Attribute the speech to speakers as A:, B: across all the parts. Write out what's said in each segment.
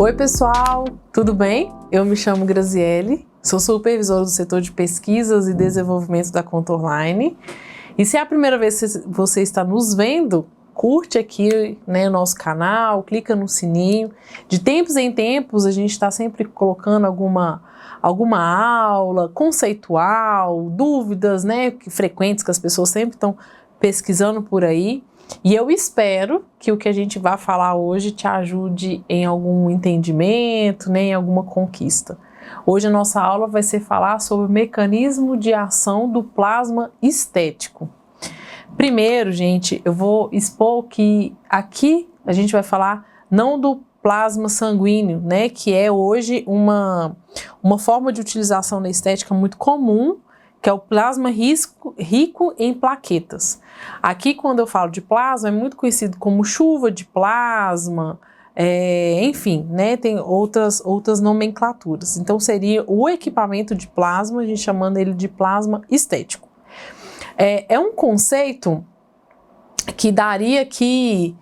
A: Oi pessoal, tudo bem? Eu me chamo Graziele, sou supervisora do setor de pesquisas e desenvolvimento da Contourline. E se é a primeira vez que você está nos vendo, curte aqui, o nosso canal, clica no sininho. De tempos em tempos a gente está sempre colocando alguma aula conceitual, dúvidas frequentes que as pessoas sempre estão pesquisando por aí. E eu espero que o que a gente vai falar hoje te ajude em algum entendimento, em alguma conquista. Hoje a nossa aula vai ser falar sobre o mecanismo de ação do plasma estético. Primeiro, gente, eu vou expor que aqui a gente vai falar não do plasma sanguíneo, que é hoje uma forma de utilização na estética muito comum, que é o plasma rico em plaquetas. Aqui, quando eu falo de plasma, é muito conhecido como chuva de plasma, enfim, tem outras nomenclaturas. Então, seria o equipamento de plasma, a gente chamando ele de plasma estético. É um conceito que daria aqui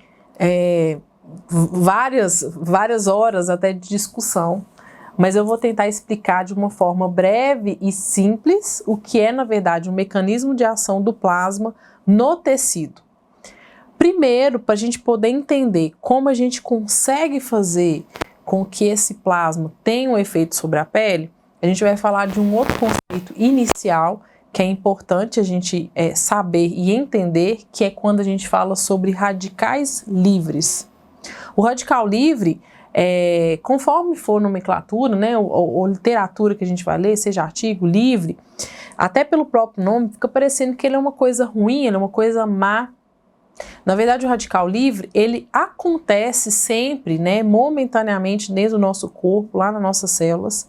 A: várias horas até de discussão, mas eu vou tentar explicar de uma forma breve e simples o que é, na verdade, um mecanismo de ação do plasma no tecido. Primeiro, para a gente poder entender como a gente consegue fazer com que esse plasma tenha um efeito sobre a pele, a gente vai falar de um outro conceito inicial que é importante a gente saber e entender, que é quando a gente fala sobre radicais livres. O radical livre, conforme for nomenclatura, ou literatura que a gente vai ler, seja artigo, livre, até pelo próprio nome, fica parecendo que ele é uma coisa ruim, ele é uma coisa má. Na verdade, o radical livre, ele acontece sempre, momentaneamente dentro do nosso corpo, lá nas nossas células,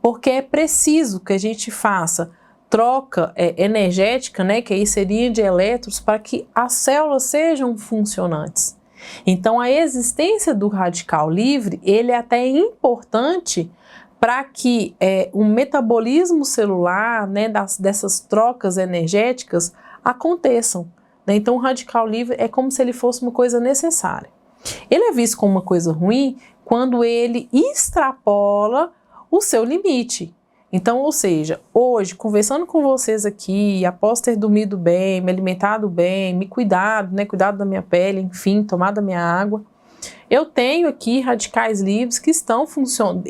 A: porque é preciso que a gente faça troca energética, que aí seria de elétrons, para que as células sejam funcionantes. Então, a existência do radical livre, ele é até importante para que o metabolismo celular, dessas trocas energéticas aconteçam. Então, o radical livre é como se ele fosse uma coisa necessária. Ele é visto como uma coisa ruim quando ele extrapola o seu limite. Então, ou seja, hoje, conversando com vocês aqui, após ter dormido bem, me alimentado bem, me cuidado, cuidado da minha pele, enfim, tomado a minha água, eu tenho aqui radicais livres que estão funcionando,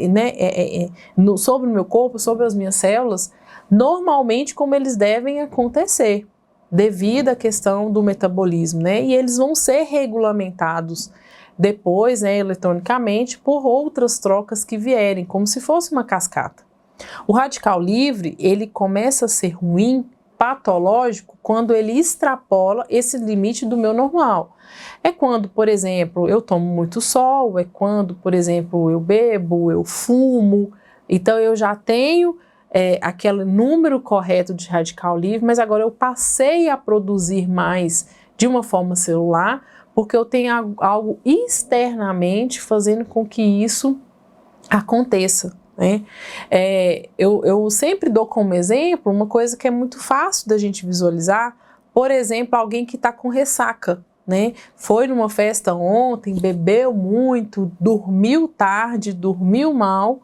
A: sobre o meu corpo, sobre as minhas células, normalmente como eles devem acontecer, devido à questão do metabolismo, e eles vão ser regulamentados depois, eletronicamente, por outras trocas que vierem, como se fosse uma cascata. O radical livre, ele começa a ser ruim, patológico, quando ele extrapola esse limite do meu normal. É quando, por exemplo, eu tomo muito sol, é quando, por exemplo, eu bebo, eu fumo, então eu já tenho aquele número correto de radical livre, mas agora eu passei a produzir mais de uma forma celular, porque eu tenho algo externamente fazendo com que isso aconteça. Eu sempre dou como exemplo uma coisa que é muito fácil da gente visualizar, por exemplo, alguém que está com ressaca, foi numa festa ontem, bebeu muito, dormiu tarde, dormiu mal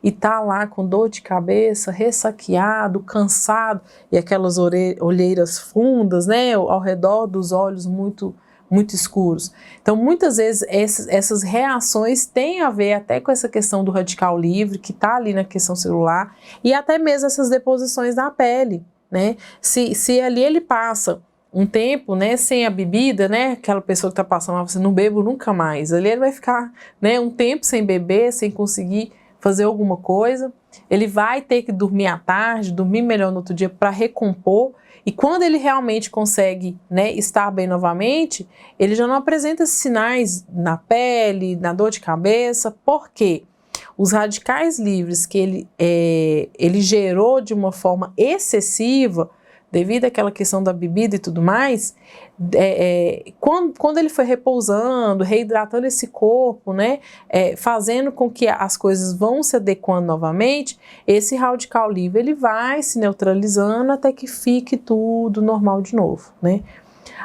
A: e está lá com dor de cabeça, ressaqueado, cansado e aquelas olheiras fundas, ao redor dos olhos muito escuros. Então, muitas vezes, essas reações têm a ver até com essa questão do radical livre, que está ali na questão celular, e até mesmo essas deposições na pele, Se ali ele passa um tempo, sem a bebida, aquela pessoa que está passando lá, você não bebo nunca mais, ali ele vai ficar, um tempo sem beber, sem conseguir fazer alguma coisa, ele vai ter que dormir à tarde, dormir melhor no outro dia para recompor. E quando ele realmente consegue estar bem novamente, ele já não apresenta esses sinais na pele, na dor de cabeça, porque os radicais livres que ele gerou de uma forma excessiva, devido àquela questão da bebida e tudo mais, quando ele foi repousando, reidratando esse corpo, fazendo com que as coisas vão se adequando novamente, esse radical livre ele vai se neutralizando até que fique tudo normal de novo.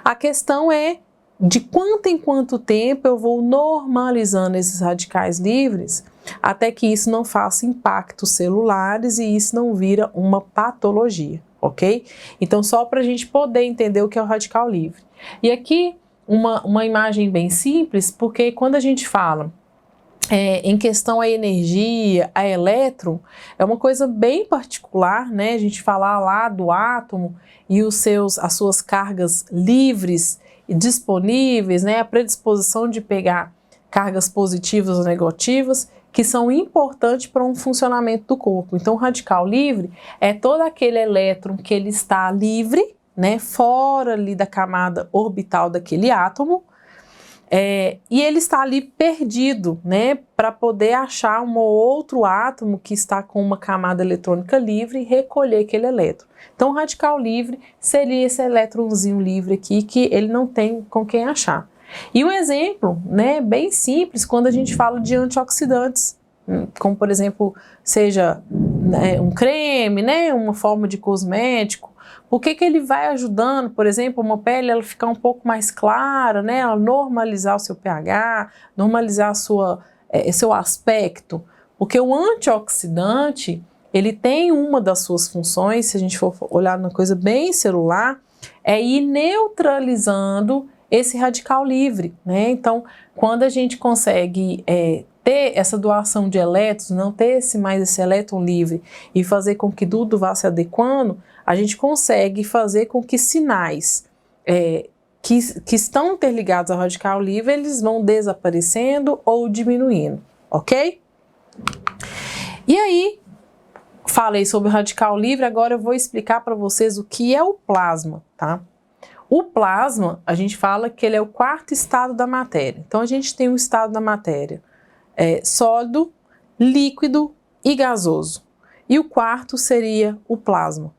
A: A questão é de quanto em quanto tempo eu vou normalizando esses radicais livres até que isso não faça impactos celulares e isso não vira uma patologia, ok? Então, só para a gente poder entender o que é o radical livre. E aqui, uma imagem bem simples, porque quando a gente fala em questão a energia, a elétron, é uma coisa bem particular, né? A gente falar lá do átomo e as suas cargas livres e disponíveis, né? A predisposição de pegar cargas positivas ou negativas, que são importantes para um funcionamento do corpo. Então, o radical livre é todo aquele elétron que ele está livre, né? Fora ali da camada orbital daquele átomo, e ele está ali perdido, né, para poder achar um outro átomo que está com uma camada eletrônica livre e recolher aquele elétron. Então, o radical livre seria esse elétronzinho livre aqui que ele não tem com quem achar. E um exemplo, né, bem simples, quando a gente fala de antioxidantes, como por exemplo, seja um creme, né, uma forma de cosmético. O que ele vai ajudando, por exemplo, uma pele ela ficar um pouco mais clara, né, ela normalizar o seu pH, normalizar seu aspecto, porque o antioxidante, ele tem uma das suas funções, se a gente for olhar numa coisa bem celular, é ir neutralizando esse radical livre, né? Então, quando a gente consegue ter essa doação de elétrons, não ter mais esse elétron livre e fazer com que tudo vá se adequando, a gente consegue fazer com que sinais que estão interligados ao radical livre, eles vão desaparecendo ou diminuindo, ok? E aí, falei sobre o radical livre, agora eu vou explicar para vocês o que é o plasma, tá? O plasma, a gente fala que ele é o quarto estado da matéria. Então, a gente tem o estado da matéria sólido, líquido e gasoso. E o quarto seria o plasma.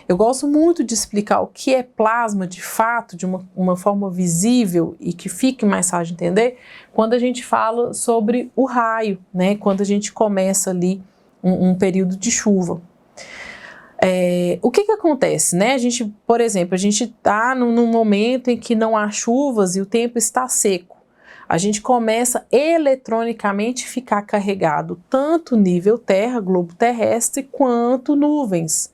A: Eu gosto muito de explicar o que é plasma de fato, de uma forma visível e que fique mais fácil de entender, quando a gente fala sobre o raio, né? Quando a gente começa ali um período de chuva. O que acontece, né? A gente, por exemplo, a gente está num momento em que não há chuvas e o tempo está seco. A gente começa eletronicamente a ficar carregado tanto nível terra, globo terrestre, quanto nuvens.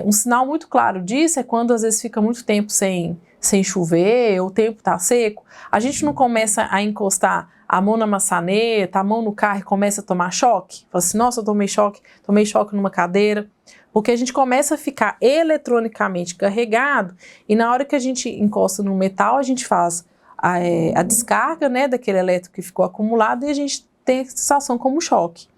A: Um sinal muito claro disso é quando às vezes fica muito tempo sem chover, ou o tempo está seco, a gente não começa a encostar a mão na maçaneta, a mão no carro e começa a tomar choque. Fala assim, nossa, eu tomei choque numa cadeira. Porque a gente começa a ficar eletronicamente carregado e na hora que a gente encosta no metal, a gente faz a descarga, né, daquele elétron que ficou acumulado e a gente tem a sensação como choque.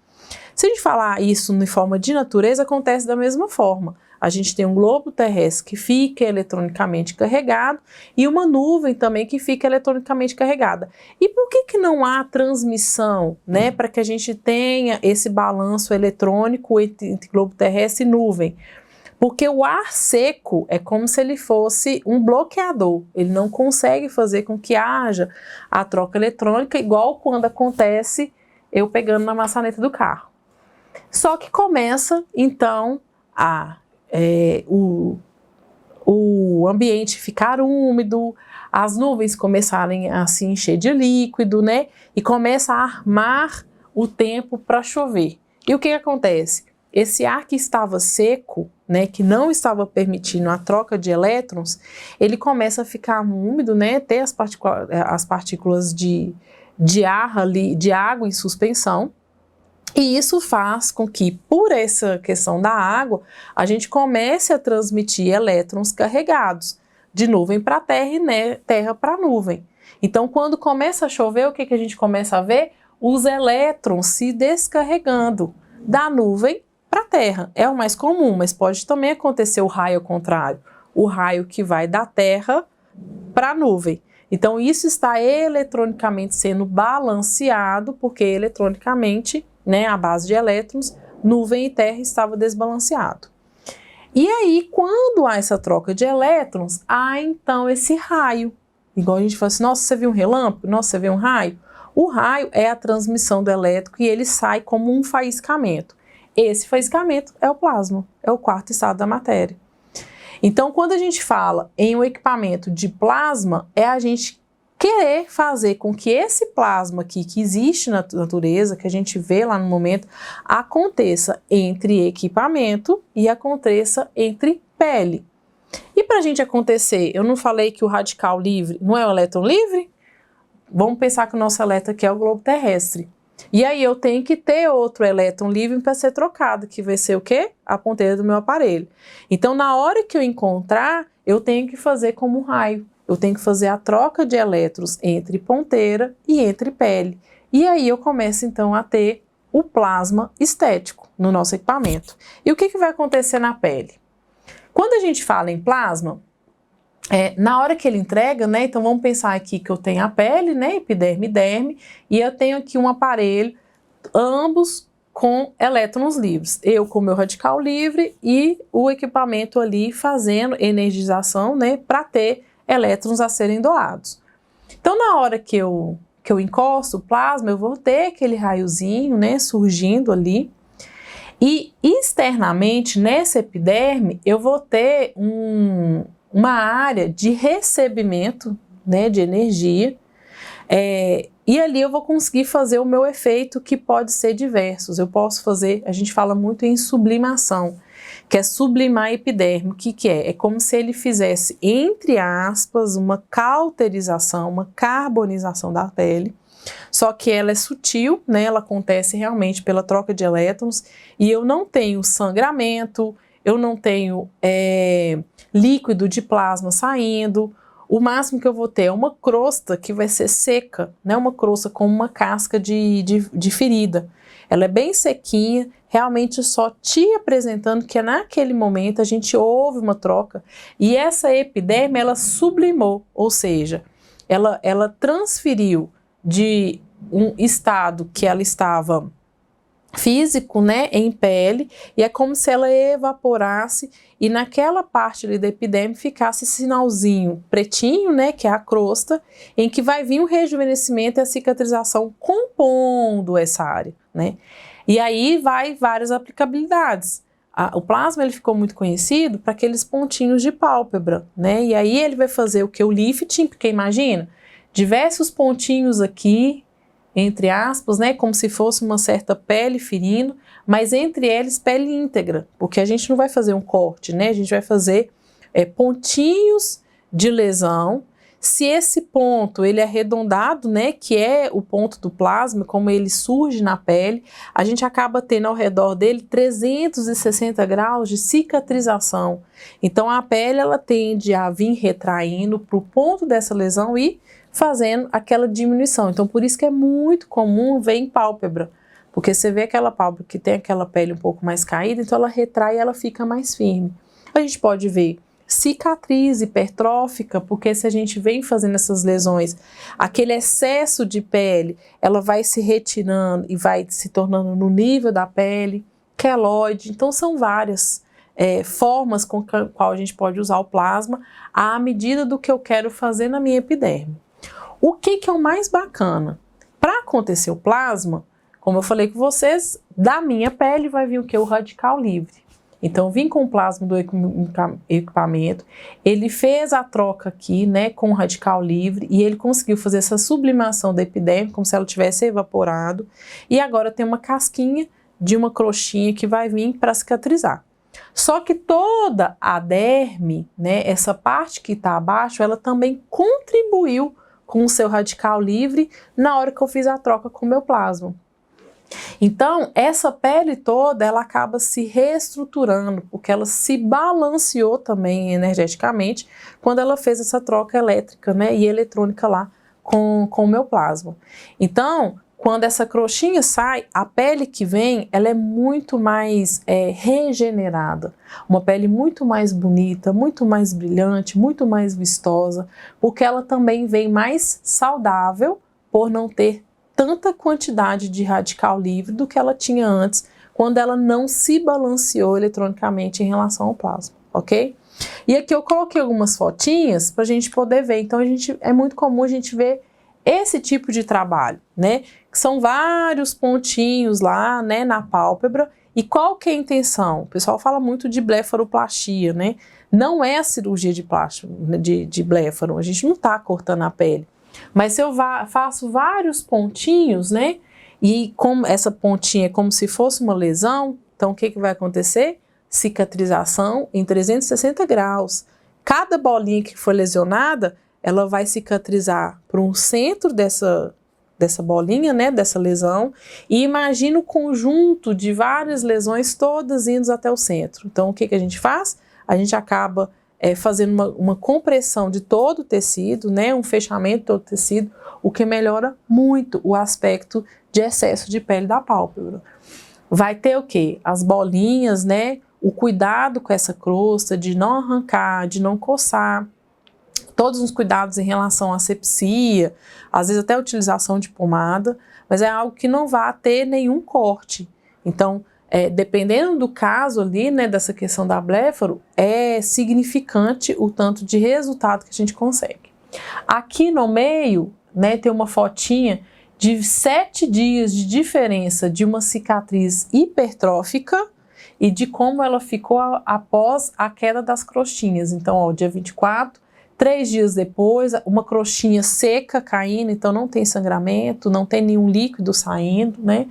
A: Se a gente falar isso em forma de natureza, acontece da mesma forma. A gente tem um globo terrestre que fica eletronicamente carregado e uma nuvem também que fica eletronicamente carregada. E por que não há transmissão, né, para que a gente tenha esse balanço eletrônico entre globo terrestre e nuvem? Porque o ar seco é como se ele fosse um bloqueador. Ele não consegue fazer com que haja a troca eletrônica, igual quando acontece eu pegando na maçaneta do carro. Só que começa, então, o ambiente ficar úmido, as nuvens começarem a se encher de líquido, né? E começa a armar o tempo para chover. E o que acontece? Esse ar que estava seco, né, que não estava permitindo a troca de elétrons, ele começa a ficar úmido, né? Ter as partículas de ar ali, de água em suspensão. E isso faz com que, por essa questão da água, a gente comece a transmitir elétrons carregados de nuvem para terra e terra para nuvem. Então, quando começa a chover, o que a gente começa a ver? Os elétrons se descarregando da nuvem para a terra. É o mais comum, mas pode também acontecer o raio ao contrário. O raio que vai da terra para a nuvem. Então, isso está eletronicamente sendo balanceado, porque eletronicamente, né, a base de elétrons, nuvem e terra estava desbalanceado. E aí, quando há essa troca de elétrons, há então esse raio. Igual a gente fala assim, nossa, você viu um relâmpago? Nossa, você viu um raio? O raio é a transmissão do elétrico e ele sai como um faiscamento. Esse faiscamento é o plasma, é o quarto estado da matéria. Então, quando a gente fala em um equipamento de plasma, é a gente querer fazer com que esse plasma aqui, que existe na natureza, que a gente vê lá no momento, aconteça entre equipamento e aconteça entre pele. E para a gente acontecer, eu não falei que o radical livre não é o elétron livre? Vamos pensar que o nosso elétron aqui é o globo terrestre. E aí eu tenho que ter outro elétron livre para ser trocado, que vai ser o quê? A ponteira do meu aparelho. Então, na hora que eu encontrar, eu tenho que fazer como um raio. Eu tenho que fazer a troca de elétrons entre ponteira e entre pele. E aí eu começo, então, a ter o plasma estético no nosso equipamento. E o que vai acontecer na pele? Quando a gente fala em plasma, na hora que ele entrega, né, então vamos pensar aqui que eu tenho a pele, né, epiderme e derme, e eu tenho aqui um aparelho, ambos com elétrons livres. Eu com o meu radical livre e o equipamento ali fazendo energização, né, para ter elétrons a serem doados. Então, na hora que eu encosto o plasma, eu vou ter aquele raiozinho, né, surgindo ali. E externamente, nesse epiderme, eu vou ter uma área de recebimento, né, de energia, e ali eu vou conseguir fazer o meu efeito, que pode ser diversos. Eu posso fazer, a gente fala muito em sublimação, que é sublimar a epiderme. O que é? É como se ele fizesse, entre aspas, uma cauterização, uma carbonização da pele, só que ela é sutil, né? Ela acontece realmente pela troca de elétrons, e eu não tenho sangramento, eu não tenho líquido de plasma saindo. O máximo que eu vou ter é uma crosta que vai ser seca, né? Uma crosta com uma casca de ferida. Ela é bem sequinha, realmente só te apresentando que naquele momento a gente houve uma troca, e essa epiderme ela sublimou, ou seja, ela transferiu de um estado que ela estava físico, né, em pele, e é como se ela evaporasse e naquela parte ali da epiderme ficasse esse sinalzinho pretinho, né, que é a crosta, em que vai vir o rejuvenescimento e a cicatrização compondo essa área, né. E aí vai várias aplicabilidades. O plasma ele ficou muito conhecido para aqueles pontinhos de pálpebra, né, e aí ele vai fazer o que? O lifting, porque imagina, diversos pontinhos aqui, entre aspas, né, como se fosse uma certa pele ferindo, mas entre eles pele íntegra, porque a gente não vai fazer um corte, né, a gente vai fazer pontinhos de lesão. Se esse ponto ele é arredondado, né, que é o ponto do plasma, como ele surge na pele, a gente acaba tendo ao redor dele 360 graus de cicatrização. Então a pele ela tende a vir retraindo para o ponto dessa lesão e fazendo aquela diminuição. Então, por isso que é muito comum ver em pálpebra, porque você vê aquela pálpebra que tem aquela pele um pouco mais caída, então ela retrai e ela fica mais firme. A gente pode ver cicatriz hipertrófica, porque se a gente vem fazendo essas lesões, aquele excesso de pele, ela vai se retirando e vai se tornando no nível da pele, queloide. Então, são várias formas com a qual a gente pode usar o plasma à medida do que eu quero fazer na minha epiderme. O que é o mais bacana? Para acontecer o plasma, como eu falei com vocês, da minha pele vai vir o que? O radical livre. Então, eu vim com o plasma do equipamento, ele fez a troca aqui, né, com o radical livre, e ele conseguiu fazer essa sublimação da epiderme, como se ela tivesse evaporado, e agora tem uma casquinha de uma crostinha que vai vir para cicatrizar. Só que toda a derme, né, essa parte que está abaixo, ela também contribuiu com o seu radical livre na hora que eu fiz a troca com o meu plasma. Então, essa pele toda, ela acaba se reestruturando, porque ela se balanceou também energeticamente quando ela fez essa troca elétrica, né, e eletrônica lá com o meu plasma. Então, quando essa crostinha sai, a pele que vem, ela é muito mais regenerada. Uma pele muito mais bonita, muito mais brilhante, muito mais vistosa, porque ela também vem mais saudável por não ter tanta quantidade de radical livre do que ela tinha antes, quando ela não se balanceou eletronicamente em relação ao plasma, ok? E aqui eu coloquei algumas fotinhas para a gente poder ver. Então, é muito comum a gente ver esse tipo de trabalho, né? Que são vários pontinhos lá, né, na pálpebra, E qual que é a intenção? O pessoal fala muito de blefaroplastia, né? Não é a cirurgia de plástico, de blefaro, a gente não está cortando a pele. Mas se eu faço vários pontinhos, né? E como essa pontinha é como se fosse uma lesão, então o que vai acontecer? Cicatrização em 360 graus. Cada bolinha que foi lesionada, ela vai cicatrizar para um centro dessa bolinha, né, dessa lesão, e imagina o conjunto de várias lesões todas indo até o centro. Então, o que a gente faz? A gente acaba fazendo uma compressão de todo o tecido, né, um fechamento de todo o tecido, o que melhora muito o aspecto de excesso de pele da pálpebra. Vai ter o quê? As bolinhas, né, o cuidado com essa crosta, de não arrancar, de não coçar, todos os cuidados em relação à asepsia, às vezes até a utilização de pomada, mas é algo que não vai ter nenhum corte. Então, dependendo do caso ali, né, dessa questão da blefaro, é significante o tanto de resultado que a gente consegue. Aqui no meio, né, tem uma fotinha de 7 dias de diferença de uma cicatriz hipertrófica e de como ela ficou após a queda das crostinhas. Então, ó, dia 24, 3 dias depois, uma crostinha seca caindo, então não tem sangramento, não tem nenhum líquido saindo, né?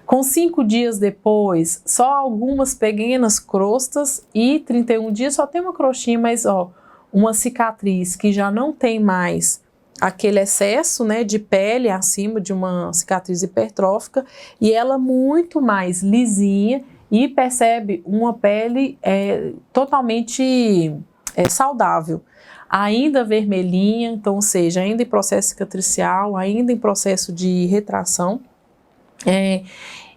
A: Com 5 dias depois, só algumas pequenas crostas e 31 dias só tem uma crostinha, mas ó, uma cicatriz que já não tem mais aquele excesso, né, de pele acima de uma cicatriz hipertrófica e ela muito mais lisinha e percebe uma pele totalmente saudável. Ainda vermelhinha, então, ou seja, ainda em processo cicatricial, ainda em processo de retração.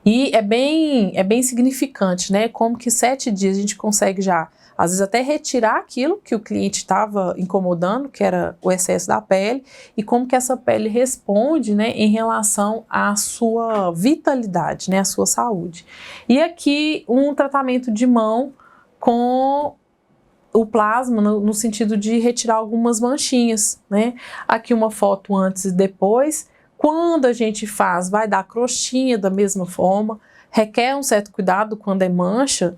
A: E é bem significante, né? Como que 7 dias a gente consegue já, às vezes até retirar aquilo que o cliente estava incomodando, que era o excesso da pele, e como que essa pele responde, né, em relação à sua vitalidade, né, à sua saúde. E aqui um tratamento de mão com o plasma no sentido de retirar algumas manchinhas, né? Aqui uma foto antes e depois. Quando a gente faz, vai dar crostinha da mesma forma, requer um certo cuidado quando é mancha,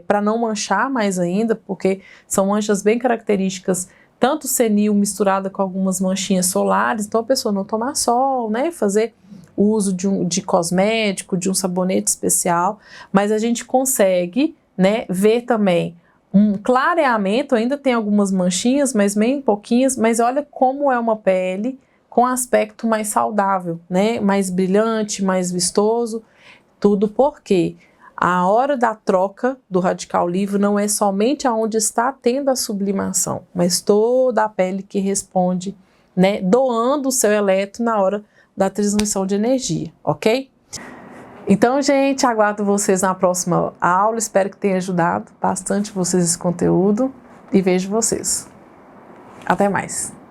A: para não manchar mais ainda, porque são manchas bem características, tanto senil misturada com algumas manchinhas solares, então a pessoa não tomar sol, né, fazer uso de cosmético, de um sabonete especial, mas a gente consegue, né, ver também um clareamento, ainda tem algumas manchinhas, mas bem pouquinhas, mas olha como é uma pele com aspecto mais saudável, né? Mais brilhante, mais vistoso, tudo porque a hora da troca do radical livre não é somente aonde está tendo a sublimação, mas toda a pele que responde, né? Doando o seu elétron na hora da transmissão de energia, ok? Então, gente, aguardo vocês na próxima aula, espero que tenha ajudado bastante vocês esse conteúdo e vejo vocês. Até mais!